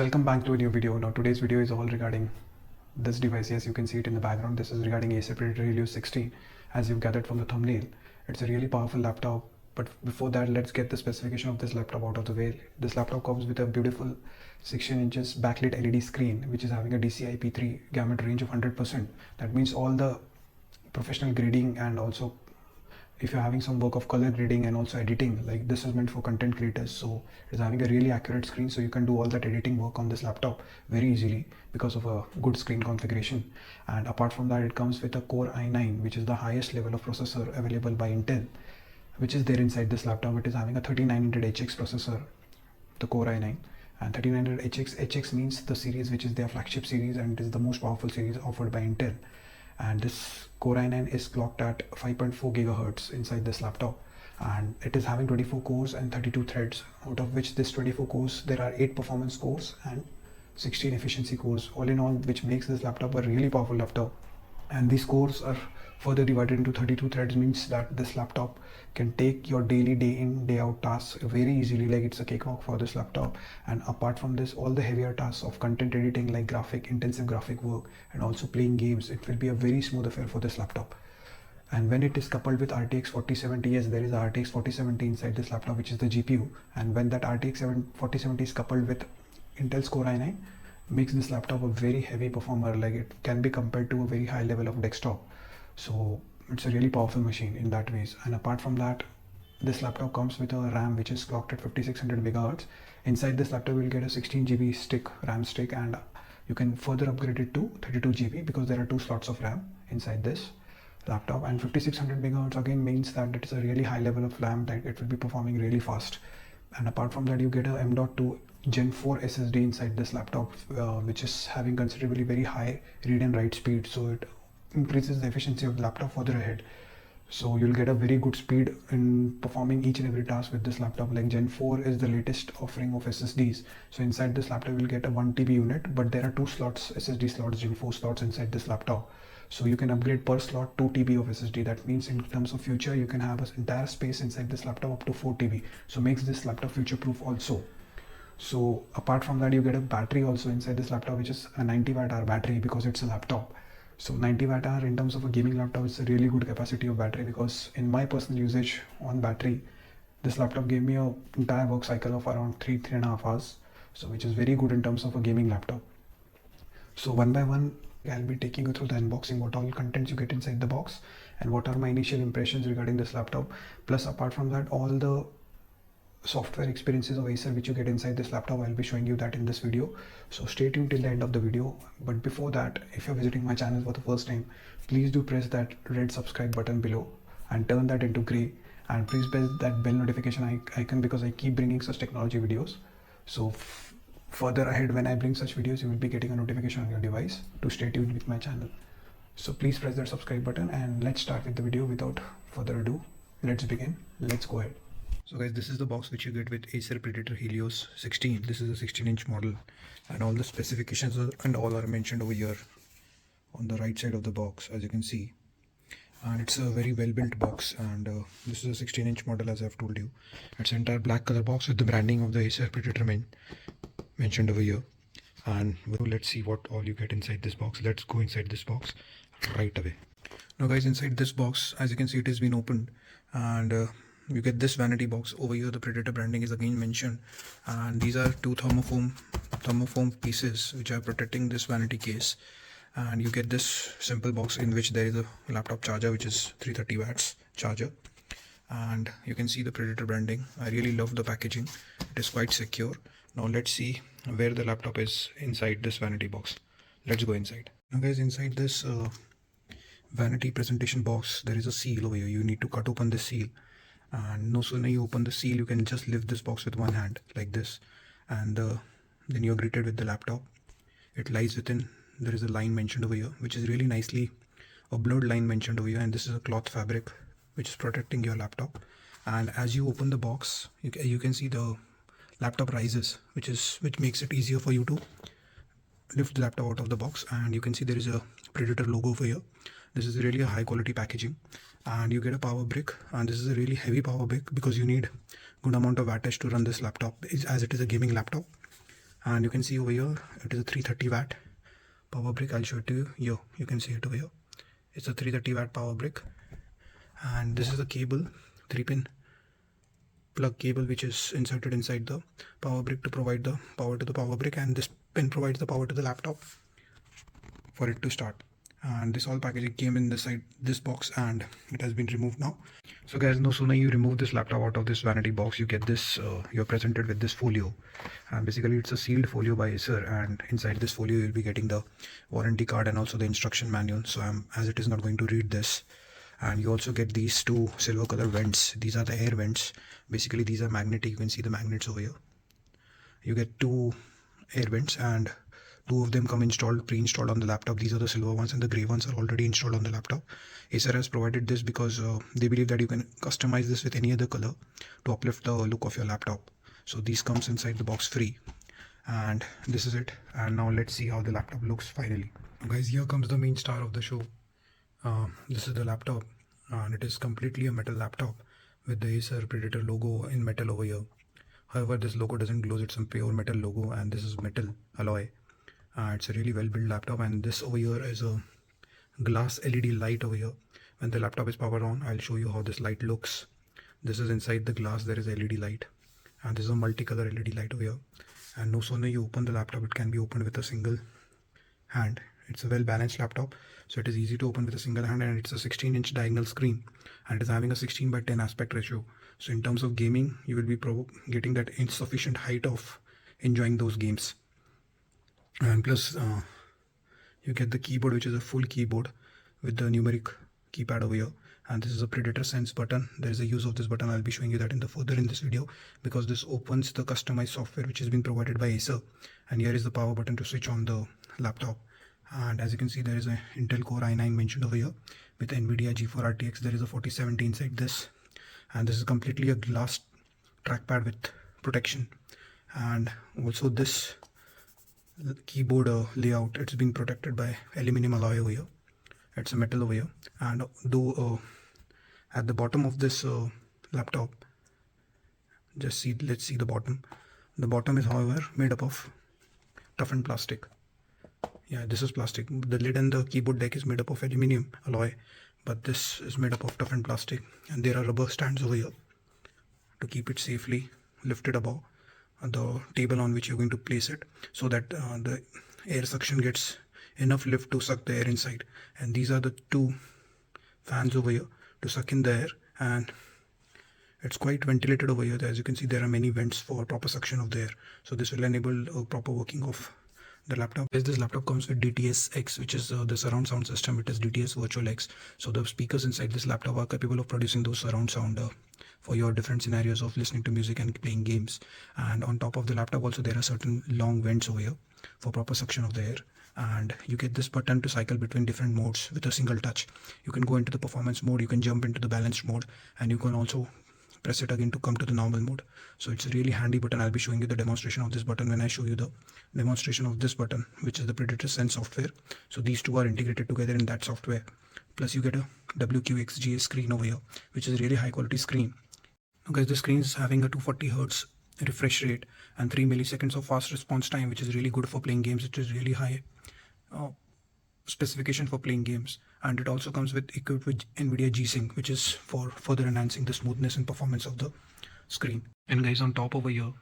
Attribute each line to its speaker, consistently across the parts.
Speaker 1: Welcome back to a new video. Now today's video is all regarding this device. Yes, you can see it in the background. This is regarding Acer Predator Helios 16, as you've gathered from the thumbnail. It's a really powerful laptop, but before that, let's get the specification of this laptop out of the way. This laptop comes with a beautiful 16 inches backlit LED screen, which is having a DCI-P3 gamut range of 100%. That means all the professional grading, and also if you're having some work of color grading and also editing, like this is meant for content creators. So it's having a really accurate screen, so you can do all that editing work on this laptop very easily because of a good screen configuration. And apart from that, it comes with a Core i9, which is the highest level of processor available by Intel, which is there inside this laptop. It is having a 3900HX processor, the Core i9. And 3900HX means the series which is their flagship series, and it is the most powerful series offered by Intel. And this Core i9 is clocked at 5.4 GHz inside this laptop, and it is having 24 cores and 32 threads, out of which this 24 cores, there are 8 performance cores and 16 efficiency cores, all in all, which makes this laptop a really powerful laptop. And these cores are further divided into 32 threads, means that this laptop can take your daily day in day out tasks very easily, like it's a cakewalk for this laptop. And apart from this, all the heavier tasks of content editing, like intensive graphic work and also playing games, it will be a very smooth affair for this laptop. And when it is coupled with RTX 4070, yes, there is a RTX 4070 inside this laptop, which is the GPU. And when that RTX 4070 is coupled with Intel's Core i9, makes this laptop a very heavy performer, like it can be compared to a very high level of desktop. So it's a really powerful machine in that ways. And apart from that, this laptop comes with a RAM which is clocked at 5600 MHz. Inside this laptop, you'll get a 16 GB RAM stick, and you can further upgrade it to 32 GB because there are 2 slots of RAM inside this laptop. And 5600 MHz again means that it is a really high level of RAM, that it will be performing really fast. And apart from that, you get a M.2 Gen 4 SSD inside this laptop, which is having considerably very high read and write speed, so it increases the efficiency of the laptop further ahead. So you'll get a very good speed in performing each and every task with this laptop. Like Gen 4 is the latest offering of SSDs. So inside this laptop, you'll get a 1 TB unit, but there are 2 slots, SSD slots, Gen 4 slots inside this laptop. So you can upgrade per slot 2 TB of SSD. That means in terms of future, you can have an entire space inside this laptop up to 4 TB. So makes this laptop future proof also. So apart from that, you get a battery also inside this laptop, which is a 90 watt-hour battery because it's a laptop. So 90 watt-hour in terms of a gaming laptop is a really good capacity of battery, because in my personal usage on battery, this laptop gave me an entire work cycle of around 3.5 hours. So which is very good in terms of a gaming laptop. So one by one, I'll be taking you through the unboxing, what all contents you get inside the box, and what are my initial impressions regarding this laptop. Plus apart from that, all the software experiences of Acer which you get inside this laptop, I'll be showing you that in this video. So stay tuned till the end of the video. But before that, if you're visiting my channel for the first time, please do press that red subscribe button below and turn that into gray, and please press that bell notification icon, because I keep bringing such technology videos. So further ahead, when I bring such videos, you will be getting a notification on your device to stay tuned with my channel. So please press that subscribe button, and let's start with the video. Without further ado, let's begin. Let's go ahead. So guys, this is the box which you get with Acer Predator Helios 16. This is a 16-inch model, and all the specifications and all are mentioned over here on the right side of the box, as you can see. And it's a very well built box, and this is a 16-inch model, as I've told you. It's an entire black color box with the branding of the Acer Predator mentioned over here. And let's see what all you get inside this box. Let's go inside this box right away. Now guys, inside this box, as you can see, it has been opened, and you get this vanity box. Over here the Predator branding is again mentioned, and these are 2 thermoform pieces which are protecting this vanity case. And you get this simple box in which there is a laptop charger, which is 330 watts charger, and you can see the Predator branding. I really love the packaging, it is quite secure. Now let's see where the laptop is inside this vanity box. Let's go inside. Now guys, inside this vanity presentation box, there is a seal over here. You need to cut open the seal, and no sooner you open the seal, you can just lift this box with one hand like this, and then you're greeted with the laptop. It lies within, there is a line mentioned over here, which is really nicely a blurred line mentioned over here, and this is a cloth fabric which is protecting your laptop. And as you open the box, you can see the laptop rises, which makes it easier for you to lift the laptop out of the box. And you can see there is a Predator logo over here. This is really a high quality packaging, and you get a power brick, and this is a really heavy power brick because you need good amount of wattage to run this laptop, as it is a gaming laptop. And you can see over here it is a 330 watt power brick. I'll show it to you. Here you can see it over here. It's a 330 watt power brick, and this is the cable, 3-pin plug cable, which is inserted inside the power brick to provide the power to the power brick, and this pin provides the power to the laptop for it to start. And this all packaging came in this box, and it has been removed now. So guys, no sooner you remove this laptop out of this vanity box, you get this, you're presented with this folio, and basically it's a sealed folio by Acer, and inside this folio you'll be getting the warranty card and also the instruction manual. So as it is not going to read this. And you also get these two silver color vents. These are the air vents. Basically these are magnetic. You can see the magnets over here. You get two air vents, and two of them come pre-installed on the laptop. These are the silver ones, and the gray ones are already installed on the laptop. Acer has provided this because they believe that you can customize this with any other color to uplift the look of your laptop. So these comes inside the box free, and this is it. And now let's see how the laptop looks finally. Guys, here comes the main star of the show. This is the laptop, and it is completely a metal laptop with the Acer Predator logo in metal over here. However, this logo doesn't gloss, it's a pure metal logo, and this is metal alloy. It's a really well built laptop, and this over here is a glass LED light over here. When the laptop is powered on, I'll show you how this light looks. This is inside the glass, there is a LED light, and this is a multicolor LED light over here. And no sooner you open the laptop, it can be opened with a single hand. It's a well balanced laptop, so it is easy to open with a single hand, and it's a 16-inch diagonal screen, and it is having a 16:10 aspect ratio. So in terms of gaming, you will be getting that insufficient height of enjoying those games. And plus you get the keyboard, which is a full keyboard with the numeric keypad over here, and this is a Predator Sense button. There is a use of this button. I'll be showing you that further in this video, because this opens the customized software which has been provided by Acer. And here is the power button to switch on the laptop. And as you can see, there is a Intel Core i9 mentioned over here with Nvidia GeForce RTX. There is a 4070 inside this, and this is completely a glass trackpad with protection. And also this keyboard layout, it's been protected by aluminum alloy over here. It's a metal over here, and though at the bottom of this laptop, let's see the bottom. The bottom is, however, made up of toughened plastic. Yeah, this is plastic. The lid and the keyboard deck is made up of aluminum alloy, but this is made up of toughened plastic, and there are rubber stands over here to keep it safely lifted above the table on which you're going to place it, so that the air suction gets enough lift to suck the air inside. And these are the two fans over here to suck in the air, and it's quite ventilated over here. As you can see, there are many vents for proper suction of the air, so this will enable proper working of the laptop. As this laptop comes with DTS-X, which is the surround sound system. It is DTS Virtual X, so the speakers inside this laptop are capable of producing those surround sound for your different scenarios of listening to music and playing games. And on top of the laptop also, there are certain long vents over here for proper suction of the air. And you get this button to cycle between different modes with a single touch. You can go into the performance mode, you can jump into the balanced mode, and you can also press it again to come to the normal mode. So it's a really handy button. I'll be showing you the demonstration of this button when I show you the demonstration of this button, which is the Predator Sense software. So these two are integrated together in that software. Plus you get a WQXGA screen over here, which is a really high quality screen. Okay, the screen is having a 240 Hz refresh rate and 3 milliseconds of fast response time, which is really good for playing games. It is really high specification for playing games, and it also comes equipped with Nvidia G-Sync, which is for further enhancing the smoothness and performance of the screen. And guys, on top over here,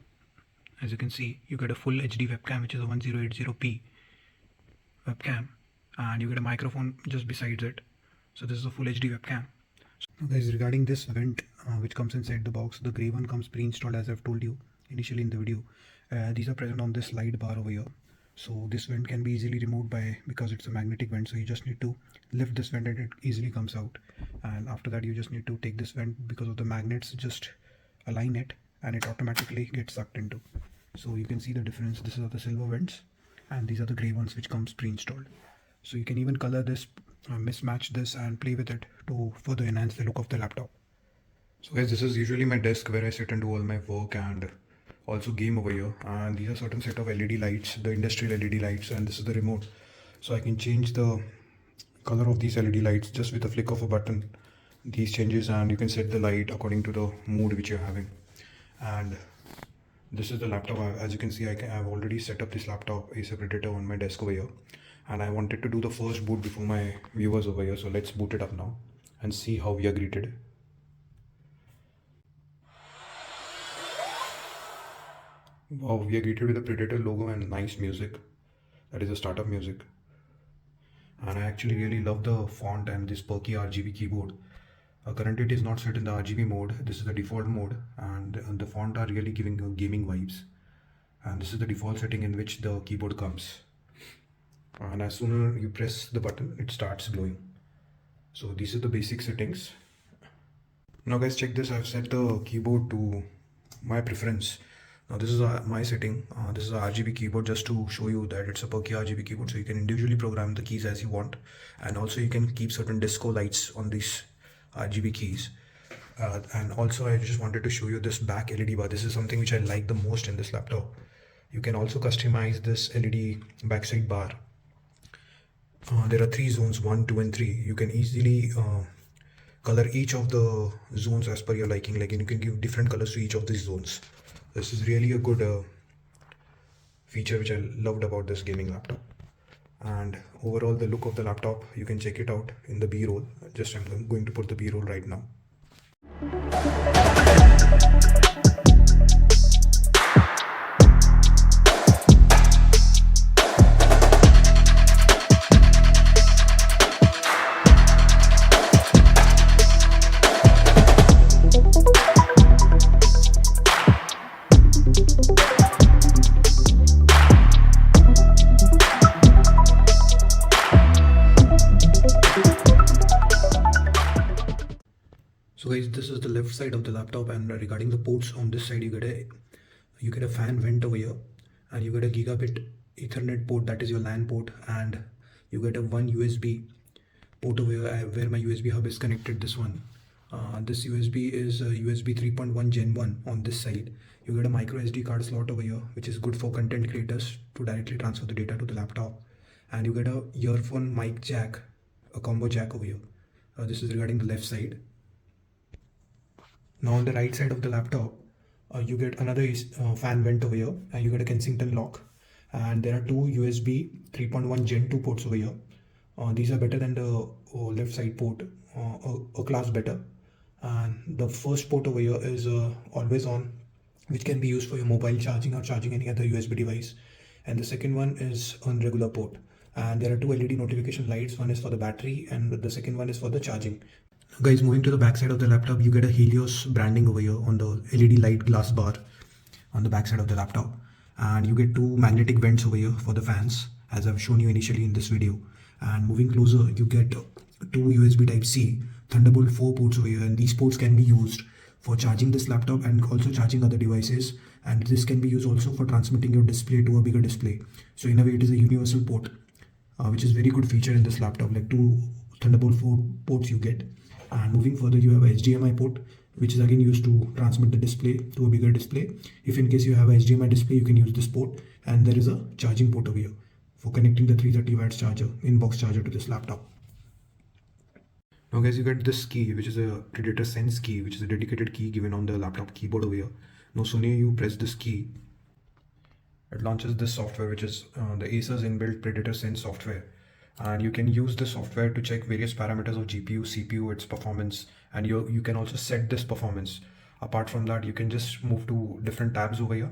Speaker 1: as you can see, you get a full HD webcam, which is a 1080p webcam, and you get a microphone just besides it. So this is a full HD webcam. So guys, regarding this vent which comes inside the box, the gray one comes pre-installed, as I've told you initially in the video. These are present on this slide bar over here. So this vent can be easily removed because it's a magnetic vent. So you just need to lift this vent and it easily comes out. And after that, you just need to take this vent, because of the magnets, just align it and it automatically gets sucked into. So you can see the difference. This is the silver vents, and these are the gray ones which comes pre-installed. So you can even color this, mismatch this, and play with it to further enhance the look of the laptop. So guys, this is usually my desk where I sit and do all my work and also game over here. And these are certain set of LED lights, the industrial LED lights, and this is the remote. So I can change the color of these LED lights just with a flick of a button. These changes, and you can set the light according to the mood which you're having. And This is the laptop. As you can see, I've already set up this laptop Acer Predator on my desk over here, and I wanted to do the first boot before my viewers over here. So let's boot it up now and see how we are greeted. Wow, we are greeted with the Predator logo and nice music. That is the startup music. And I actually really love the font and this perky RGB keyboard. Currently it is not set in the RGB mode. This is the default mode, and the font are really giving gaming vibes. And this is the default setting in which the keyboard comes. And as soon as you press the button, it starts glowing. So these are the basic settings. Now guys, check this. I've set the keyboard to my preference. Now this is my setting. This is a RGB keyboard, just to show you that it's a perky RGB keyboard, so you can individually program the keys as you want, and also you can keep certain disco lights on these RGB keys. And also I just wanted to show you this back LED bar. This is something which I like the most in this laptop. You can also customize this LED backside bar. There are 3 zones, 1, 2 and 3. You can easily color each of the zones as per your liking. Like, you can give different colors to each of these zones. This is really a good feature which I loved about this gaming laptop. And overall, the look of the laptop, you can check it out in the B-roll. I'm going to put the B-roll right now. So guys, this is the left side of the laptop, and regarding the ports, on this side you get a fan vent over here, and you get a gigabit Ethernet port, that is your LAN port, and you get a one USB port over here where my USB hub is connected. This one, this USB is USB 3.1 Gen 1 on this side. You get a micro SD card slot over here, which is good for content creators to directly transfer the data to the laptop, and you get a earphone mic jack, a combo jack over here. This is regarding the left side. Now on the right side of the laptop, you get another fan vent over here, and you get a Kensington lock, and there are 2 USB 3.1 Gen 2 ports over here. These are better than the left side port, a class better. And the first port over here is always on, which can be used for your mobile charging or charging any other USB device. And the second one is on regular port. And there are 2 LED notification lights. One is for the battery and the second one is for the charging. Guys, moving to the back side of the laptop, you get a Helios branding over here on the LED light glass bar on the back side of the laptop, and you get 2 magnetic vents over here for the fans, as I've shown you initially in this video. And moving closer, you get 2 USB Type-C Thunderbolt 4 ports over here, and these ports can be used for charging this laptop and also charging other devices, and this can be used also for transmitting your display to a bigger display. So in a way, it is a universal port, which is very good feature in this laptop, like 2 Thunderbolt 4 ports you get. And moving further, you have a HDMI port, which is again used to transmit the display to a bigger display. If in case you have a HDMI display, you can use this port. And there is a charging port over here for connecting the 330 watts charger, inbox charger, to this laptop. Now guys, you get this key, which is a Predator Sense key, which is a dedicated key given on the laptop keyboard over here. Now sooner you press this key, it launches this software, which is the Acer's inbuilt Predator Sense software. And you can use the software to check various parameters of GPU, CPU, its performance, and you can also set this performance. Apart from that, you can just move to different tabs over here.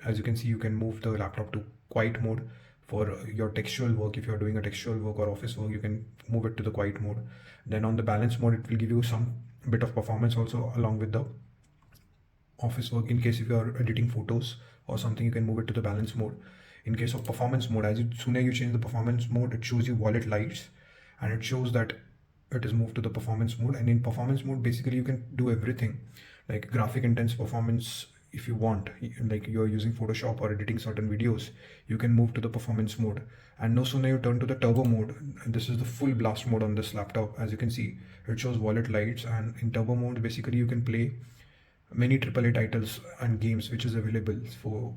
Speaker 1: As you can see, you can move the laptop to quiet mode for your textual work. If you're doing a textual work or office work, you can move it to the quiet mode. Then on the balance mode, it will give you some bit of performance also along with the office work. In case if you are editing photos or something, you can move it to the balance mode. In case of performance mode, sooner you change the performance mode, it shows you wallet lights, and it shows that it is moved to the performance mode. And in performance mode, basically you can do everything, like graphic intense performance. If you want, like you're using Photoshop or editing certain videos, you can move to the performance mode. And no sooner you turn to the turbo mode, and this is the full blast mode on this laptop. As you can see, it shows wallet lights, and in turbo mode, basically you can play many AAA titles and games which is available for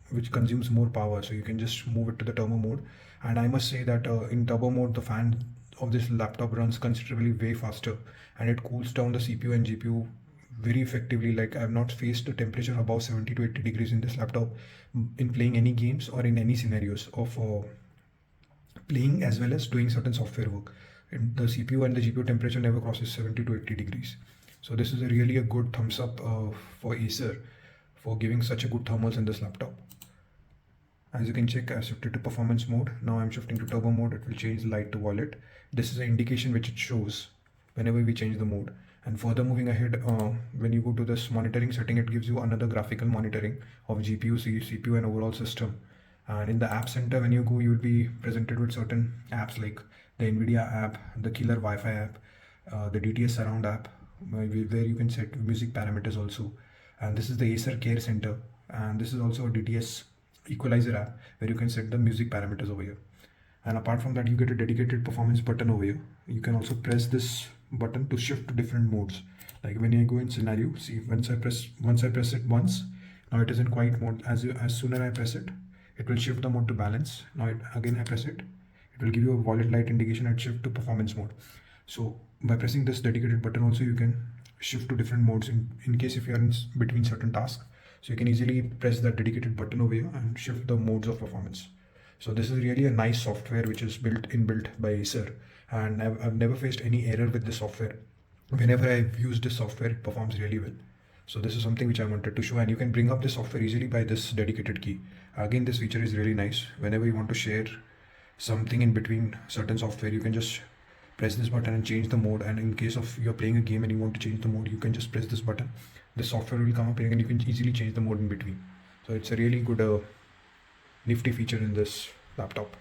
Speaker 1: which consumes more power, so you can just move it to the turbo mode. And I must say that in turbo mode, the fan of this laptop runs considerably way faster, and it cools down the CPU and GPU very effectively. Like, I have not faced a temperature above 70 to 80 degrees in this laptop in playing any games or in any scenarios of playing as well as doing certain software work. And the CPU and the GPU temperature never crosses 70 to 80 degrees. So this is a really a good thumbs up for Acer for giving such a good thermals in this laptop. As you can check, I shifted to performance mode. Now I'm shifting to turbo mode. It will change the light to violet. This is an indication which it shows whenever we change the mode. And further moving ahead, when you go to this monitoring setting, it gives you another graphical monitoring of GPU, CPU and overall system. And in the app center, when you go, you will be presented with certain apps like the Nvidia app, the killer Wi-Fi app, the DTS surround app, where you can set music parameters also. And this is the Acer Care Center, and this is also a DTS equalizer app where you can set the music parameters over here. And apart from that, you get a dedicated performance button over here. You can also press this button to shift to different modes. Like when I go in scenario, see, once I press it once, now it is in quiet mode. As soon as I press it, it will shift the mode to balance. Now again I press it, it will give you a violet light indication and shift to performance mode. So by pressing this dedicated button also, you can shift to different modes in case if you are in between certain tasks. So you can easily press that dedicated button over here and shift the modes of performance. So this is really a nice software which is built by Acer, and I've never faced any error with this software. Whenever I've used this software, it performs really well. So this is something which I wanted to show, and you can bring up this software easily by this dedicated key. Again, this feature is really nice. Whenever you want to share something in between certain software, you can just press this button and change the mode. And in case of you're playing a game and you want to change the mode, you can just press this button. The software will come up and you can easily change the mode in between. So it's a really good nifty feature in this laptop.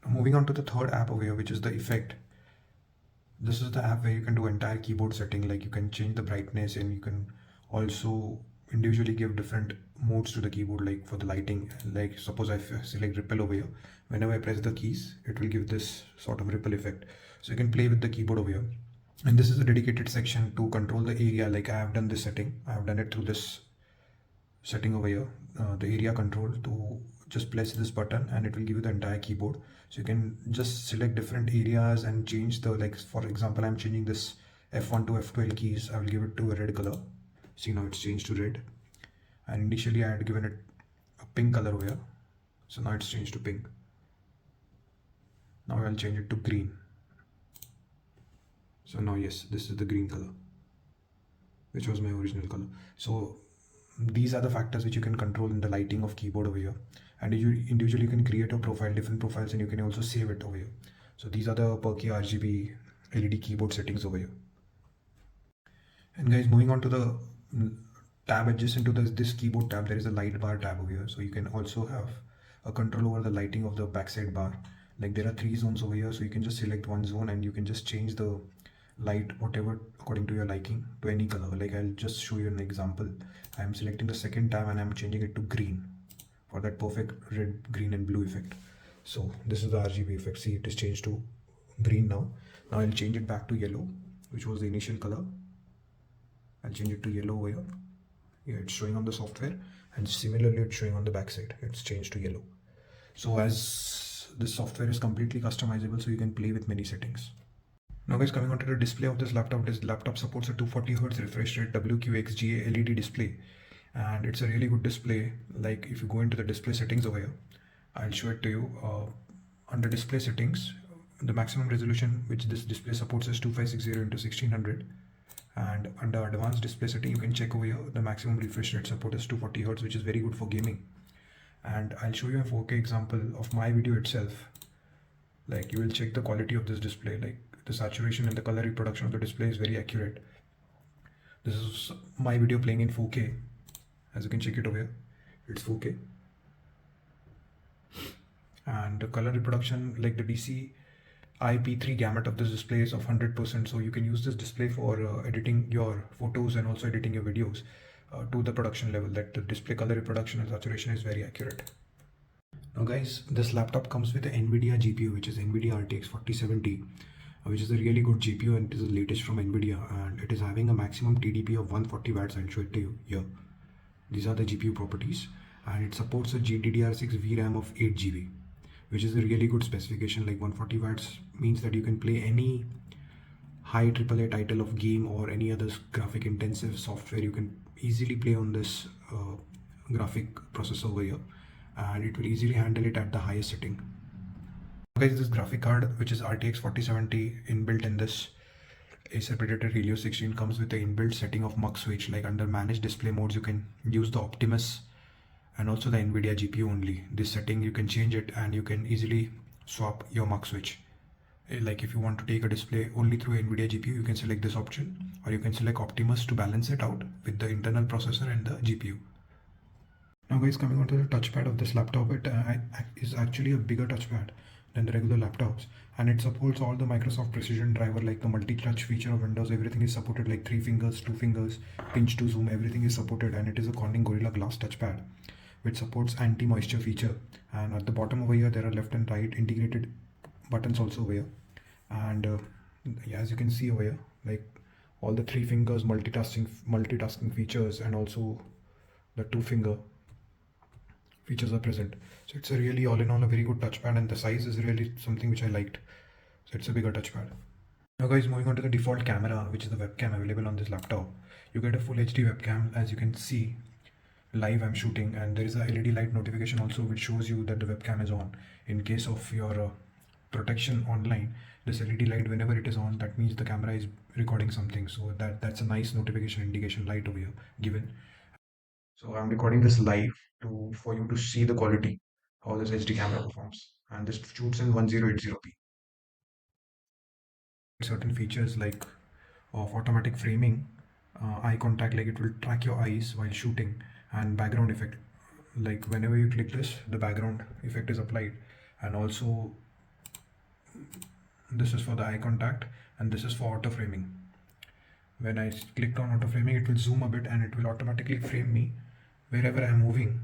Speaker 1: Now moving on to the third app over here, which is the effect. This is the app where you can do entire keyboard setting, like you can change the brightness and you can also individually give different modes to the keyboard, like for the lighting. Like suppose I select ripple over here, whenever I press the keys, it will give this sort of ripple effect. So you can play with the keyboard over here. And this is a dedicated section to control the area. Like I have done this setting, I have done it through this setting over here, the area control, to just press this button and it will give you the entire keyboard. So you can just select different areas and change the, like for example, I'm changing this F1 to F12 keys. I will give it to a red color. See, now it's changed to red, and initially I had given it a pink color over here, so now it's changed to pink. Now I'll change it to green. So now yes, this is the green color, which was my original color. So these are the factors which you can control in the lighting of keyboard over here, and you individually can create a profile, different profiles, and you can also save it over here. So these are the perky RGB LED keyboard settings over here. And guys, moving on to the tab adjacent to this keyboard tab, there is a light bar tab over here. So you can also have a control over the lighting of the backside bar. Like there are 3 zones over here, so you can just select one zone and you can just change the light whatever according to your liking to any color. Like I'll just show you an example. I'm selecting the second tab and I'm changing it to green for that perfect red, green and blue effect. So this is the RGB effect. See, it is changed to green now. Now I'll change it back to yellow, which was the initial color. I'll change it to yellow over here. Yeah, it's showing on the software, and similarly it's showing on the backside. It's changed to yellow. So as this software is completely customizable, so you can play with many settings. Now guys, coming on to the display of this laptop supports a 240Hz refresh rate WQXGA LED display, and it's a really good display. Like if you go into the display settings over here, I'll show it to you. Under display settings, the maximum resolution which this display supports is 2560 into 1600. And under advanced display setting, you can check over here, the maximum refresh rate support is 240Hz, which is very good for gaming. And I'll show you a 4K example of my video itself. Like you will check the quality of this display, like the saturation and the color reproduction of the display is very accurate. This is my video playing in 4K. As you can check it over here, it's 4K. And the color reproduction, like the DCI-P3 gamut of this display is of 100%. So you can use this display for editing your photos and also editing your videos to the production level, that the display color reproduction and saturation is very accurate. Now guys, this laptop comes with an Nvidia GPU, which is Nvidia RTX 4070, which is a really good GPU, and it is the latest from Nvidia, and it is having a maximum TDP of 140 watts. I'll show it to you here. These are the GPU properties, and it supports a DDR6 VRAM of 8 GB, which is a really good specification. Like 140 watts means that you can play any high AAA title of game or any other graphic intensive software, you can easily play on this graphic processor over here, and it will easily handle it at the highest setting. Guys, this graphic card, which is RTX 4070 inbuilt in this Acer Predator Helios 16, comes with the inbuilt setting of mux switch. Like under managed display modes, you can use the Optimus and also the Nvidia GPU only. This setting you can change it and you can easily swap your mux switch. Like if you want to take a display only through Nvidia GPU, you can select this option, or you can select Optimus to balance it out with the internal processor and the GPU. Now guys, coming on to the touchpad of this laptop, it is actually a bigger touchpad than the regular laptops, and it supports all the Microsoft Precision driver, like the multi-touch feature of Windows. Everything is supported, like 3 fingers, 2 fingers, pinch to zoom, everything is supported, and it is a Corning Gorilla Glass touchpad which supports anti-moisture feature. And at the bottom over here there are left and right integrated buttons also over here, and as you can see over here, like all the 3 fingers multitasking features, and also the 2 finger features are present. So it's a really all in all a very good touchpad, and the size is really something which I liked. So it's a bigger touchpad. Now guys, moving on to the default camera, which is the webcam available on this laptop. You get a full HD webcam. As you can see, live I'm shooting, and there is a LED light notification also which shows you that the webcam is on. In case of your protection online, this LED light, whenever it is on, that means the camera is recording something. So that's a nice notification indication light over here given. So I'm recording this live for you to see the quality how this HD camera performs, and this shoots in 1080p. Certain features like of automatic framing, eye contact, like it will track your eyes while shooting, and background effect, like whenever you click this, the background effect is applied. And also this is for the eye contact, and this is for auto framing. When I clicked on auto framing, it will zoom a bit and it will automatically frame me wherever I am moving.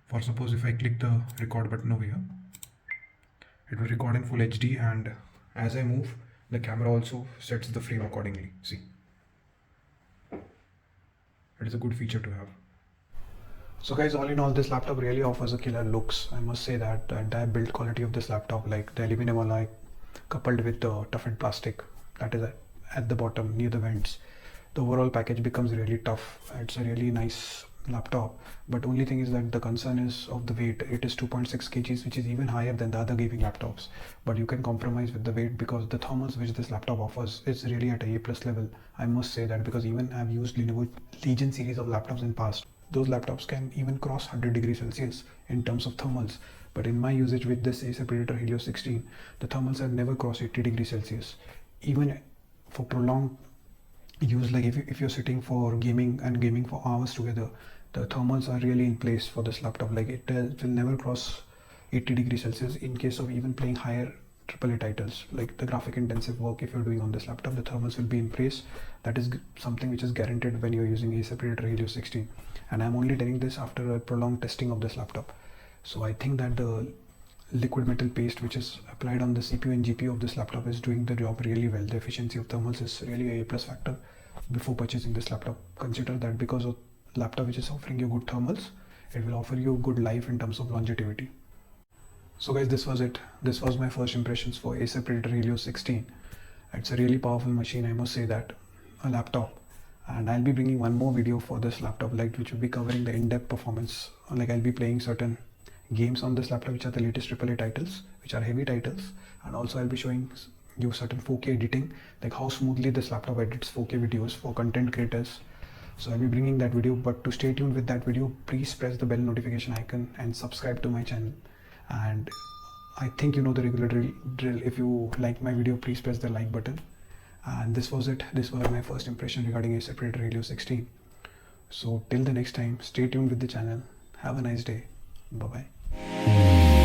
Speaker 1: For suppose if I click the record button over here, it will record in full HD, and as I move, the camera also sets the frame accordingly. See, it is a good feature to have. So guys, all in all, this laptop really offers a killer looks. I must say that the entire build quality of this laptop, like the aluminum alloy coupled with the toughened plastic that is at the bottom near the vents, the overall package becomes really tough. It's a really nice laptop, but only thing is that the concern is of the weight. It is 2.6 kgs, which is even higher than the other gaming laptops, but you can compromise with the weight because the thermals which this laptop offers is really at a A+ level. I must say that, because even I've used Lenovo Legion series of laptops in past. Those laptops can even cross 100 degrees Celsius in terms of thermals, but in my usage with this Acer Predator Helios 16, the thermals have never crossed 80 degrees Celsius. Even for prolonged use, like if you're sitting for gaming for hours together, the thermals are really in place for this laptop. Like it will never cross 80 degrees Celsius in case of even playing higher AAA titles, like the graphic intensive work. If you're doing on this laptop, the thermals will be in place. That is something which is guaranteed when you're using Acer Predator Helios 16, and I'm only telling this after a prolonged testing of this laptop. So I think that the liquid metal paste which is applied on the CPU and GPU of this laptop is doing the job really well. The efficiency of thermals is really a A+ factor before purchasing this laptop. Consider that because of laptop which is offering you good thermals, it will offer you good life in terms of longevity. So guys, this was it. This was my first impressions for Acer Predator Helios 16. It's a really powerful machine, I must say that, a laptop. And I'll be bringing one more video for this laptop, like which will be covering the in-depth performance. Like I'll be playing certain games on this laptop which are the latest AAA titles, which are heavy titles, and also I'll be showing you certain 4K editing, like how smoothly this laptop edits 4K videos for content creators. So I'll be bringing that video, but to stay tuned with that video, please press the bell notification icon and subscribe to my channel. And I think you know the regular drill. If you like my video, please press the like button. And this was it. This was my first impression regarding Acer Predator Helios 16. So till the next time, stay tuned with the channel. Have a nice day. Bye bye.